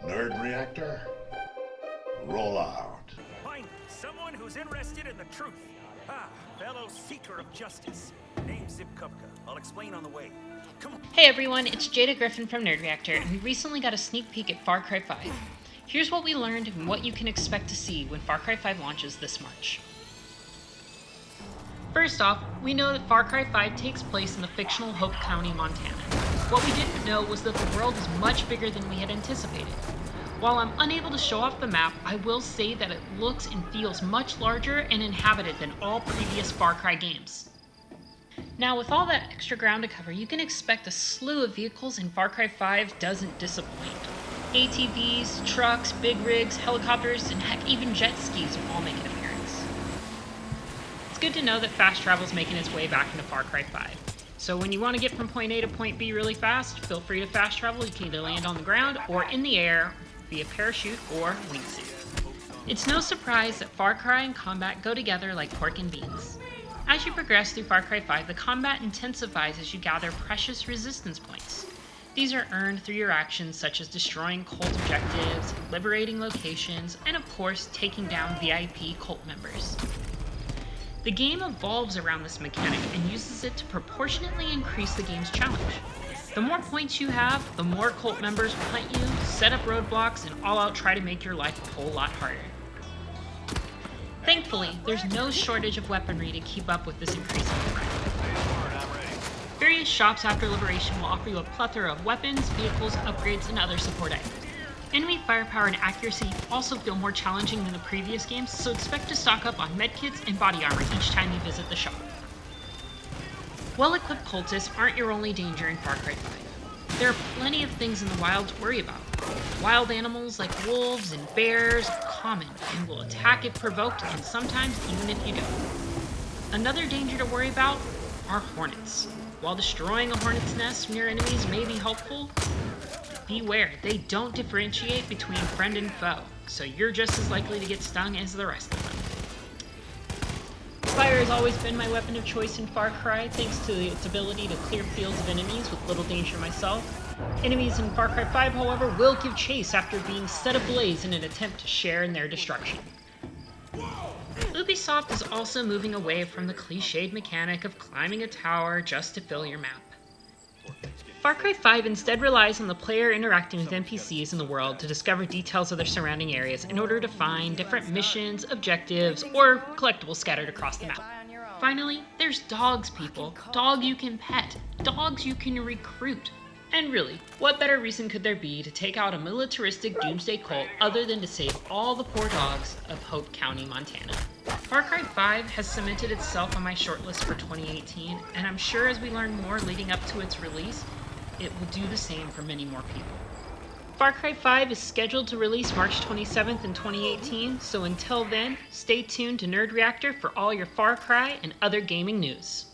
Nerd Reactor? Roll out. Find someone who's interested in the truth. Fellow seeker of justice. Name's Zip Kupka. I'll explain on the way. Come on. Hey everyone, it's Jada Griffin from Nerd Reactor, and we recently got a sneak peek at Far Cry 5. Here's what we learned and what you can expect to see when Far Cry 5 launches this March. First off, we know that Far Cry 5 takes place in the fictional Hope County, Montana. What we didn't know was that the world is much bigger than we had anticipated. While I'm unable to show off the map, I will say that it looks and feels much larger and inhabited than all previous Far Cry games. Now, with all that extra ground to cover, you can expect a slew of vehicles, and Far Cry 5 doesn't disappoint. ATVs, trucks, big rigs, helicopters, and heck, even jet skis will all make an appearance. It's good to know that fast travel is making its way back into Far Cry 5. So when you want to get from point A to point B really fast, feel free to fast travel. You can either land on the ground or in the air via parachute or wingsuit. It's no surprise that Far Cry and combat go together like pork and beans. As you progress through Far Cry 5, the combat intensifies as you gather precious resistance points. These are earned through your actions such as destroying cult objectives, liberating locations, and of course, taking down VIP cult members. The game evolves around this mechanic and uses it to proportionately increase the game's challenge. The more points you have, the more cult members will hunt you, set up roadblocks, and all out try to make your life a whole lot harder. Thankfully, there's no shortage of weaponry to keep up with this increasing threat. Various shops after Liberation will offer you a plethora of weapons, vehicles, upgrades, and other support items. Enemy firepower and accuracy also feel more challenging than the previous games, so expect to stock up on medkits and body armor each time you visit the shop. Well-equipped cultists aren't your only danger in Far Cry 5. There are plenty of things in the wild to worry about. Wild animals like wolves and bears are common and will attack if provoked, and sometimes even if you don't. Another danger to worry about are hornets. While destroying a hornet's nest near enemies may be helpful, beware, they don't differentiate between friend and foe, so you're just as likely to get stung as the rest of them. Fire has always been my weapon of choice in Far Cry, thanks to its ability to clear fields of enemies with little danger myself. Enemies in Far Cry 5, however, will give chase after being set ablaze in an attempt to share in their destruction. Ubisoft is also moving away from the cliched mechanic of climbing a tower just to fill your map. Far Cry 5 instead relies on the player interacting with NPCs in the world to discover details of their surrounding areas in order to find different missions, objectives, or collectibles scattered across the map. Finally, there's dogs, people. Dogs you can pet. Dogs you can recruit. And really, what better reason could there be to take out a militaristic doomsday cult other than to save all the poor dogs of Hope County, Montana? Far Cry 5 has cemented itself on my shortlist for 2018, and I'm sure as we learn more leading up to its release, it will do the same for many more people. Far Cry 5 is scheduled to release March 27th in 2018, so until then, stay tuned to Nerd Reactor for all your Far Cry and other gaming news.